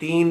3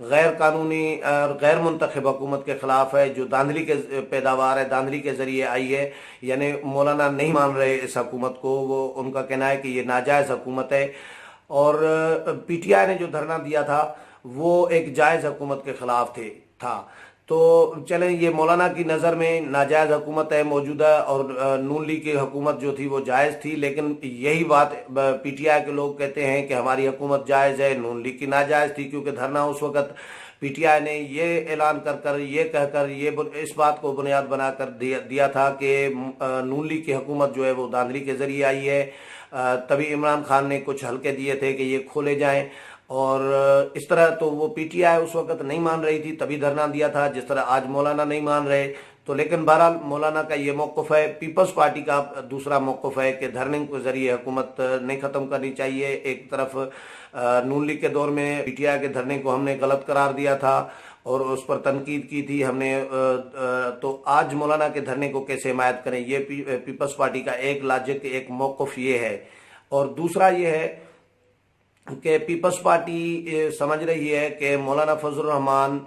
غیر قانونی اور غیر منتخب حکومت کے خلاف ہے، جو دھاندلی کے پیداوار ہے، دھاندلی کے ذریعے آئی ہے. یعنی مولانا نہیں مان رہے اس حکومت کو، وہ ان کا کہنا ہے کہ یہ ناجائز حکومت ہے. اور پی ٹی آئی نے جو دھرنا دیا تھا وہ ایک جائز حکومت کے خلاف تھا. تو چلیں، یہ مولانا کی نظر میں ناجائز حکومت ہے موجودہ، اور نون لیگ کی حکومت جو تھی وہ جائز تھی. لیکن یہی بات پی ٹی آئی کے لوگ کہتے ہیں کہ ہماری حکومت جائز ہے، نون لیگ کی ناجائز تھی. کیونکہ دھرنا اس وقت پی ٹی آئی نے یہ اعلان یہ کہہ کر اس بات کو بنیاد بنا کر دیا تھا کہ نون لیگ کی حکومت جو ہے وہ دھاندلی کے ذریعے آئی ہے. تبھی عمران خان نے کچھ حلقے دیے تھے کہ یہ کھولے جائیں، اور اس طرح تو وہ پی ٹی آئی اس وقت نہیں مان رہی تھی، تبھی دھرنا دیا تھا، جس طرح آج مولانا نہیں مان رہے. تو لیکن بہرحال مولانا کا یہ موقف ہے. پیپلز پارٹی کا دوسرا موقف ہے کہ دھرنے کے ذریعے حکومت نہیں ختم کرنی چاہیے. ایک طرف نون لیگ کے دور میں پی ٹی آئی کے دھرنے کو ہم نے غلط قرار دیا تھا اور اس پر تنقید کی تھی ہم نے، تو آج مولانا کے دھرنے کو کیسے حمایت کریں؟ یہ پیپلز پارٹی کا ایک لاجک، ایک موقف یہ ہے. اور دوسرا یہ ہے کہ پیپلز پارٹی سمجھ رہی ہے کہ مولانا فضل الرحمان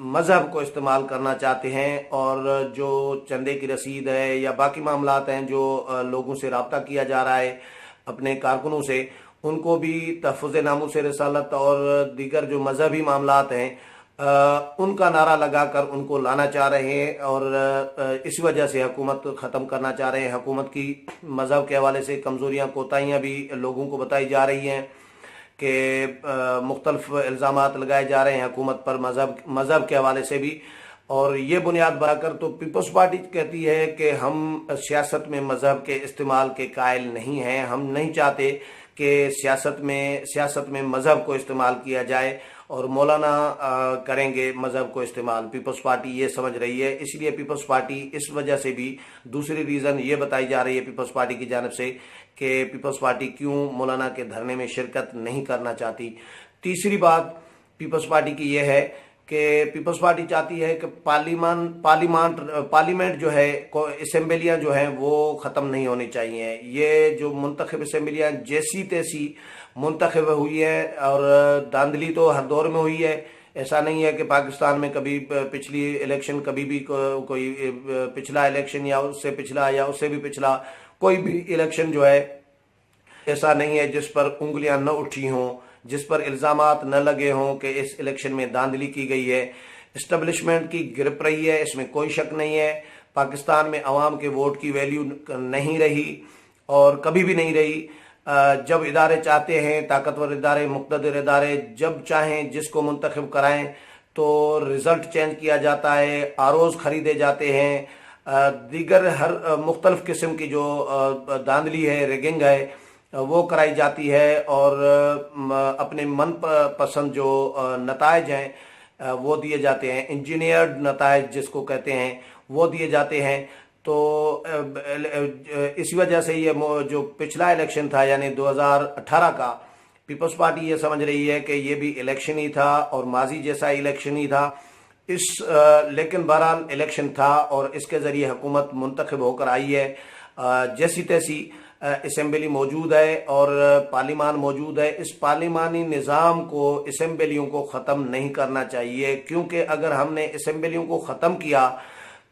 مذہب کو استعمال کرنا چاہتے ہیں، اور جو چندے کی رسید ہے یا باقی معاملات ہیں جو لوگوں سے رابطہ کیا جا رہا ہے اپنے کارکنوں سے، ان کو بھی تحفظ ناموس رسالت اور دیگر جو مذہبی معاملات ہیں ان کا نعرہ لگا کر ان کو لانا چاہ رہے ہیں، اور اس وجہ سے حکومت ختم کرنا چاہ رہے ہیں. حکومت کی مذہب کے حوالے سے کمزوریاں، کوتاہیاں بھی لوگوں کو بتائی جا رہی ہیں کہ مختلف الزامات لگائے جا رہے ہیں حکومت پر مذہب کے حوالے سے بھی. اور یہ بنیاد بنا کر تو پیپلز پارٹی کہتی ہے کہ ہم سیاست میں مذہب کے استعمال کے قائل نہیں ہیں. ہم نہیں چاہتے کہ سیاست میں مذہب کو استعمال کیا جائے، اور مولانا کریں گے مذہب کو استعمال. پیپلز پارٹی یہ سمجھ رہی ہے. اس لیے پیپلز پارٹی اس وجہ سے بھی، دوسری ریزن یہ بتائی جا رہی ہے پیپلز پارٹی کی جانب سے کہ پیپلز پارٹی کیوں مولانا کے دھرنے میں شرکت نہیں کرنا چاہتی. تیسری بات پیپلز پارٹی کی یہ ہے کہ پیپلز پارٹی چاہتی ہے کہ پارلیمنٹ جو ہے، اسمبلیاں جو ہیں وہ ختم نہیں ہونی چاہیے. یہ جو منتخب اسمبلیاں جیسی تیسی منتخب ہوئی ہے، اور دھاندلی تو ہر دور میں ہوئی ہے. ایسا نہیں ہے کہ پاکستان میں کبھی پچھلی الیکشن، کبھی بھی کوئی پچھلا الیکشن یا اس سے پچھلا یا اس سے بھی پچھلا کوئی بھی الیکشن جو ہے ایسا نہیں ہے جس پر انگلیاں نہ اٹھی ہوں، جس پر الزامات نہ لگے ہوں کہ اس الیکشن میں دھاندلی کی گئی ہے. اسٹیبلشمنٹ کی گرپ رہی ہے، اس میں کوئی شک نہیں ہے. پاکستان میں عوام کے ووٹ کی ویلیو نہیں رہی اور کبھی بھی نہیں رہی. جب ادارے چاہتے ہیں، طاقتور ادارے، مقتدر ادارے، جب چاہیں جس کو منتخب کرائیں تو رزلٹ چینج کیا جاتا ہے، آروز خریدے جاتے ہیں، دیگر ہر مختلف قسم کی جو دھاندلی ہے، ریگنگ ہے، وہ کرائی جاتی ہے، اور اپنے من پسند جو نتائج ہیں وہ دیے جاتے ہیں. انجینئرڈ نتائج جس کو کہتے ہیں وہ دیے جاتے ہیں. تو اس وجہ سے یہ جو پچھلا الیکشن تھا یعنی 2018 کا، پیپلز پارٹی یہ سمجھ رہی ہے کہ یہ بھی الیکشن ہی تھا اور ماضی جیسا الیکشن ہی تھا. لیکن بہرحال الیکشن تھا اور اس کے ذریعے حکومت منتخب ہو کر آئی ہے. جیسی تیسی اسمبلی موجود ہے اور پارلیمان موجود ہے. اس پارلیمانی نظام کو، اسمبلیوں کو ختم نہیں کرنا چاہیے، کیونکہ اگر ہم نے اسمبلیوں کو ختم کیا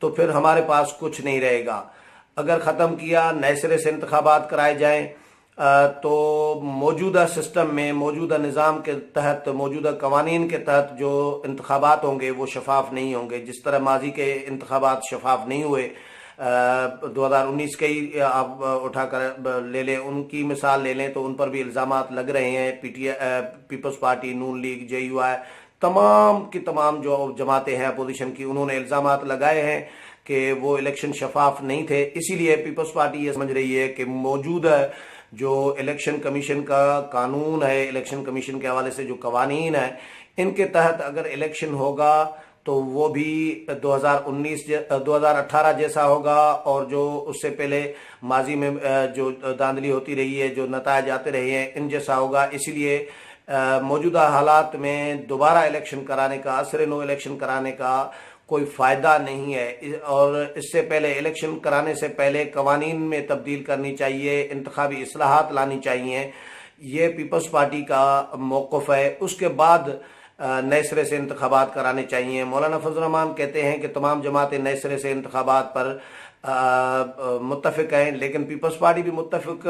تو پھر ہمارے پاس کچھ نہیں رہے گا. اگر ختم کیا، نئے سرے سے انتخابات کرائے جائیں تو موجودہ سسٹم میں، موجودہ نظام کے تحت، موجودہ قوانین کے تحت جو انتخابات ہوں گے وہ شفاف نہیں ہوں گے. جس طرح ماضی کے انتخابات شفاف نہیں ہوئے، 2019 کے ہی آپ اٹھا کر لے لیں، ان کی مثال لے لیں تو ان پر بھی الزامات لگ رہے ہیں. پیپلز پارٹی، نون لیگ، جے یو آئی، تمام کی تمام جو جماعتیں ہیں اپوزیشن کی، انہوں نے الزامات لگائے ہیں کہ وہ الیکشن شفاف نہیں تھے. اسی لیے پیپلز پارٹی یہ سمجھ رہی ہے کہ موجودہ جو الیکشن کمیشن کا قانون ہے، الیکشن کمیشن کے حوالے سے جو قوانین ہیں، ان کے تحت اگر الیکشن ہوگا تو وہ بھی 2018 جیسا ہوگا، اور جو اس سے پہلے ماضی میں جو دھاندلی ہوتی رہی ہے، جو نتائج آتے رہے ہیں، ان جیسا ہوگا. اسی لیے موجودہ حالات میں دوبارہ الیکشن کرانے کا، عصر نو الیکشن کرانے کا کوئی فائدہ نہیں ہے. اور اس سے پہلے، الیکشن کرانے سے پہلے قوانین میں تبدیل کرنی چاہیے، انتخابی اصلاحات لانی چاہیے. یہ پیپلز پارٹی کا موقف ہے۔ اس کے بعد نئے سرے سے انتخابات کرانے چاہیے۔ مولانا فضل الرحمان کہتے ہیں کہ تمام جماعتیں نئے سرے سے انتخابات پر متفق ہیں، لیکن پیپلز پارٹی بھی متفق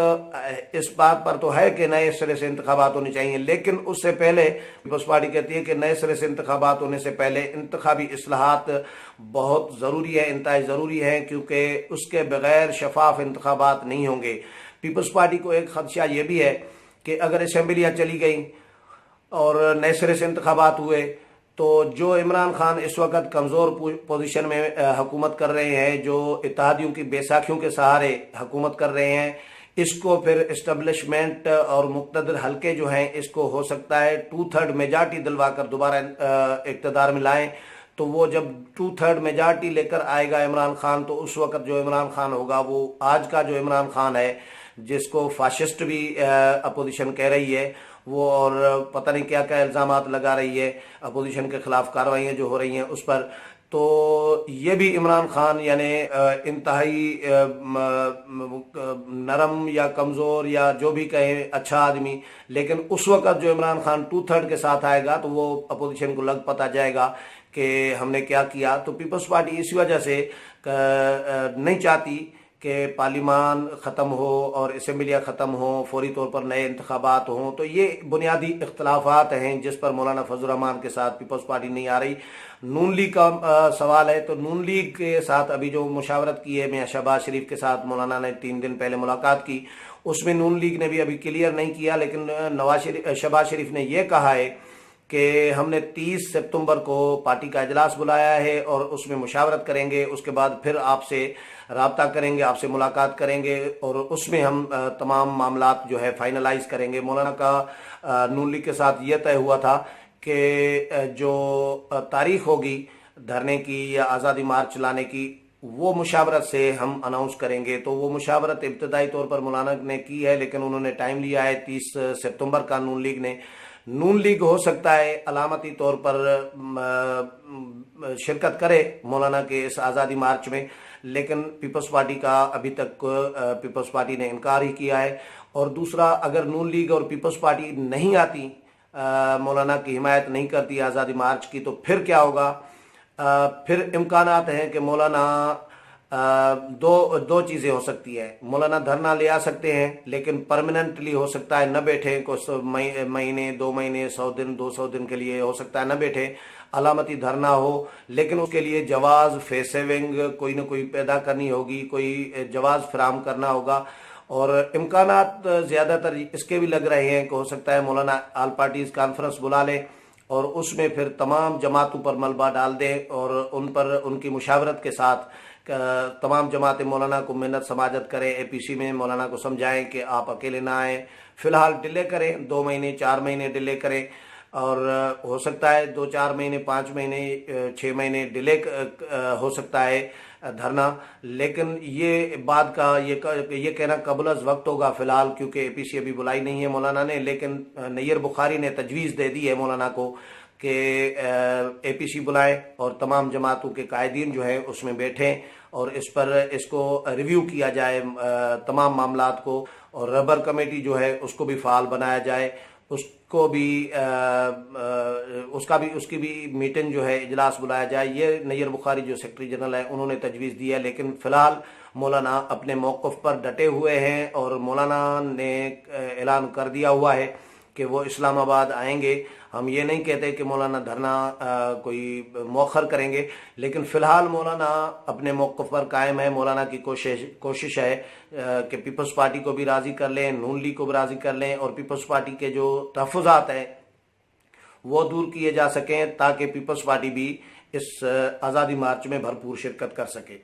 اس بات پر تو ہے کہ نئے سرے سے انتخابات ہونے چاہیے، لیکن اس سے پہلے پیپلز پارٹی کہتی ہے کہ نئے سرے سے انتخابات ہونے سے پہلے انتخابی اصلاحات بہت ضروری ہے، انتہائی ضروری ہے، کیونکہ اس کے بغیر شفاف انتخابات نہیں ہوں گے۔ پیپلز پارٹی کو ایک خدشہ یہ بھی ہے کہ اگر اسمبلیاں چلی گئیں اور نئے سرے سے انتخابات ہوئے تو جو عمران خان اس وقت کمزور پوزیشن میں حکومت کر رہے ہیں، جو اتحادیوں کی بیساکھیوں کے سہارے حکومت کر رہے ہیں، اس کو پھر اسٹیبلشمنٹ اور مقتدر حلقے جو ہیں اس کو ہو سکتا ہے 2/3 میجارٹی دلوا کر دوبارہ اقتدار میں لائیں۔ تو وہ جب 2/3 میجارٹی لے کر آئے گا عمران خان، تو اس وقت جو عمران خان ہوگا وہ آج کا جو عمران خان ہے، جس کو فاشسٹ بھی اپوزیشن کہہ رہی ہے وہ، اور پتہ نہیں کیا کیا الزامات لگا رہی ہے، اپوزیشن کے خلاف کارروائیاں جو ہو رہی ہیں اس پر، تو یہ بھی عمران خان یعنی انتہائی نرم یا کمزور یا جو بھی کہیں اچھا آدمی، لیکن اس وقت جو عمران خان 2/3 کے ساتھ آئے گا تو وہ اپوزیشن کو لگ پتہ جائے گا کہ ہم نے کیا کیا۔ تو پیپلز پارٹی اسی وجہ سے نہیں چاہتی کہ پارلیمان ختم ہو اور اسمبلیاں ختم ہوں، فوری طور پر نئے انتخابات ہوں۔ تو یہ بنیادی اختلافات ہیں جس پر مولانا فضل الرحمان کے ساتھ پیپلز پارٹی نہیں آ رہی۔ نون لیگ کا سوال ہے تو نون لیگ کے ساتھ ابھی جو مشاورت کی ہے میاں شہباز شریف کے ساتھ مولانا نے 3 دن پہلے ملاقات کی، اس میں نون لیگ نے بھی ابھی کلیئر نہیں کیا، لیکن شہباز شریف نے یہ کہا ہے کہ ہم نے 30 ستمبر کو پارٹی کا اجلاس بلایا ہے اور اس میں مشاورت کریں گے، اس کے بعد پھر آپ سے رابطہ کریں گے، آپ سے ملاقات کریں گے اور اس میں ہم تمام معاملات جو ہے فائنلائز کریں گے۔ مولانا کا نون لیگ کے ساتھ یہ طے ہوا تھا کہ جو تاریخ ہوگی دھرنے کی یا آزادی مارچ لانے کی، وہ مشاورت سے ہم اناؤنس کریں گے۔ تو وہ مشاورت ابتدائی طور پر مولانا نے کی ہے، لیکن انہوں نے ٹائم لیا ہے 30 ستمبر کا نون لیگ نے۔ نون لیگ ہو سکتا ہے علامتی طور پر شرکت کرے مولانا کے اس آزادی مارچ میں، لیکن پیپلز پارٹی کا ابھی تک پیپلز پارٹی نے انکار ہی کیا ہے۔ اور دوسرا، اگر نون لیگ اور پیپلز پارٹی نہیں آتی، مولانا کی حمایت نہیں کرتی آزادی مارچ کی، تو پھر کیا ہوگا؟ پھر امکانات ہیں کہ مولانا دو چیزیں ہو سکتی ہے۔ مولانا دھرنا لے آ سکتے ہیں، لیکن پرماننٹلی ہو سکتا ہے نہ بیٹھے، کچھ مہینے 2 مہینے 100 دن 200 دن کے لیے ہو سکتا ہے نہ بیٹھے، علامتی دھرنا ہو، لیکن اس کے لیے جواز فیس سیونگ کوئی نہ کوئی پیدا کرنی ہوگی، کوئی جواز فراہم کرنا ہوگا۔ اور امکانات زیادہ تر اس کے بھی لگ رہے ہیں کہ ہو سکتا ہے مولانا آل پارٹیز کانفرنس بلا لیں اور اس میں پھر تمام جماعتوں پر ملبہ ڈال دیں اور ان پر ان کی مشاورت کے ساتھ تمام جماعتیں مولانا کو محنت سماجت کریں، اے پی سی میں مولانا کو سمجھائیں کہ آپ اکیلے نہ آئیں، فی الحال ڈیلے کریں، 2 مہینے 4 مہینے ڈیلے کریں، اور ہو سکتا ہے 2-4 مہینے 5 مہینے 6 مہینے ڈیلے ہو سکتا ہے دھرنا، لیکن یہ بعد کا یہ کہنا قبل از وقت ہوگا فی الحال، کیونکہ اے پی سی ابھی بلائی نہیں ہے مولانا نے۔ لیکن نیر بخاری نے تجویز دے دی ہے مولانا کو کہ اے پی سی بلائیں اور تمام جماعتوں کے قائدین جو ہیں اس میں بیٹھیں اور اس کو ریویو کیا جائے تمام معاملات کو، اور ربر کمیٹی جو ہے اس کو بھی فعال بنایا جائے، اس کی بھی میٹنگ جو ہے اجلاس بلایا جائے۔ یہ نیر بخاری جو سیکرٹری جنرل ہے انہوں نے تجویز دی ہے، لیکن فی الحال مولانا اپنے موقف پر ڈٹے ہوئے ہیں اور مولانا نے اعلان کر دیا ہوا ہے کہ وہ اسلام آباد آئیں گے۔ ہم یہ نہیں کہتے کہ مولانا دھرنا کوئی مؤخر کریں گے، لیکن فی الحال مولانا اپنے موقف پر قائم ہے۔ مولانا کی کوشش ہے کہ پیپلز پارٹی کو بھی راضی کر لیں، نون لیگ کو بھی راضی کر لیں، اور پیپلز پارٹی کے جو تحفظات ہیں وہ دور کیے جا سکیں تاکہ پیپلز پارٹی بھی اس آزادی مارچ میں بھرپور شرکت کر سکے۔